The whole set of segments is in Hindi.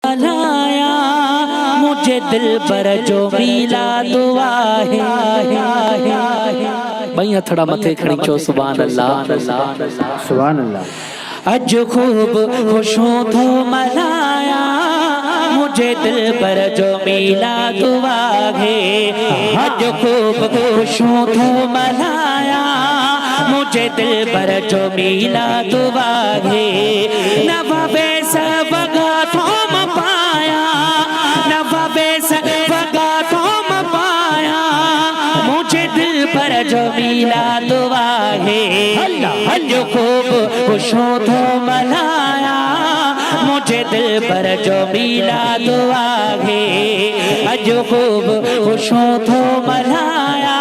मनाया, मुझे दिल पर जो मिला दुआ है। भैया थोड़ा मथे खड़ी चो सुभान अल्लाह सुभान अल्लाह। अज खूब खुशों तो मनाया, मुझे दिल पर जो मिला दुआ है। अज खूब खुशों तो मनाया, मुझे दिल पर जो मिला दुआ है। नवाबे सबगा थोम पाया, नवाबे सबगा थोम पाया, मुझे दिल पर जो मिला दुआ है। अज खूब खुशों तो मनाया, मुझे दिल पर जो मिला दुआ है। अज खूब खुशों तो मनाया,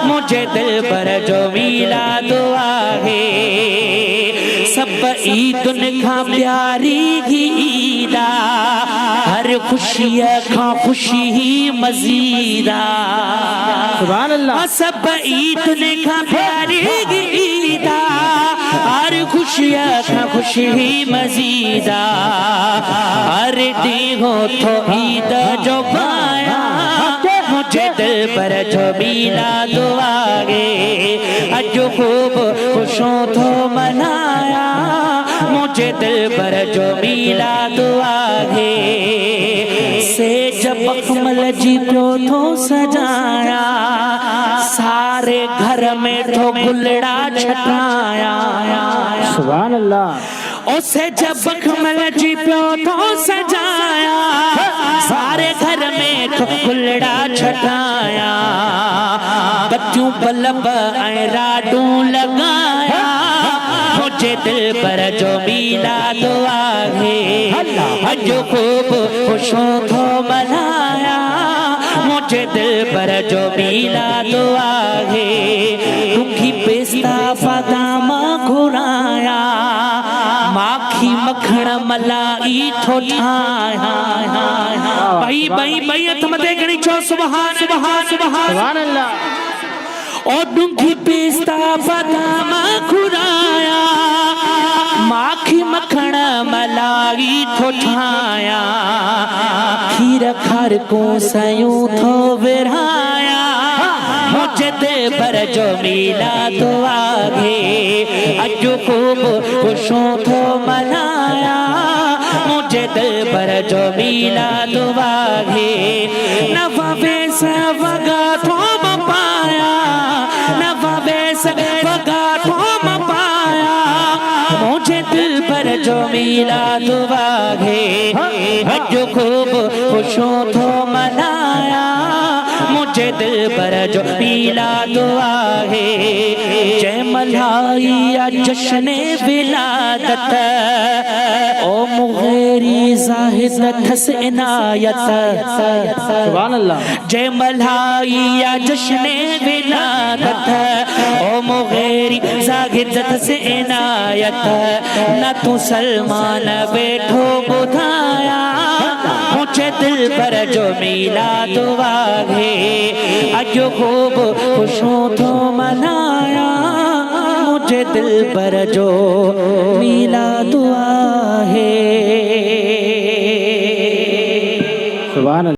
मुझे दिल पर जो मिला दुआ है। सब ईदुन खां प्यारी ही ईदा, हर खुशियाँ खां खुशी ही मजीदा। सुभान अल्लाह। सब ईदुन खां प्यारी ही ईदा, हर खुशियाँ खां खुशी ही मजीदा। हर ॾींहुं थो ईद जो पाया, मुझे दिल पर जो मिला दुआ है। अज खूब खुशों तो मनाया, मुझे दिल पर जो मिला दुआ है। से जब कमल जी प्यो थो सजाया, सारे घर में थो गुलड़ा छटाया। सुभान अल्लाह। उसे जब कमल जी प्यो थो सजाया, सारे घर में थो गुलड़ा छटाया। बत्तियों बल्ब ऐं राडूं लगाया, मुझे दिल पर जो मिला दुआ है। अज खूब खुशों तो मनाया, मुझे दिल पर जो मिला दुआ है। रुखी पेस्ता बादाम घुराया, माखी मखण मलाई थो ठाया। भाई भाई भाई हथ मथे खणी चो सुभान सुभान सुभान सुभान अल्लाह। और डूंघी पेस्ता बादाम घुराया, माखी मखण मलाई थो ठाया। खीर खार को सयूं थो विरहाया, मुझे दिल पर जो मिला दुआ है। अज खूब खुशों तो मनाया, मुझे दिल पर जो मिला दुआ है। नवाबे सबगा थोम पाया, नवाबे सबगा थोम पाया, मुझे दिल पर जो मिला दुआ है। अज खूब खुशों तो मनाया, मुझे दिल पर जो मिला दुआ है। जय मल्हाइया जश्न विलादत, ओ मुगेरी ज़ाहिद थस इनायत। सुभान अल्लाह। जय मल्हाइया जश्न विलादत, ओ मुगेरी ज़ाहिद थस इनायत। न तू सलमान बैठो बुधाया, मुझे दिल पर जो मिला दुआ है। अज खूब खुशों तो मनाया, मुझे दिल पर जो मिला दुआ है। सुभान अल्लाह।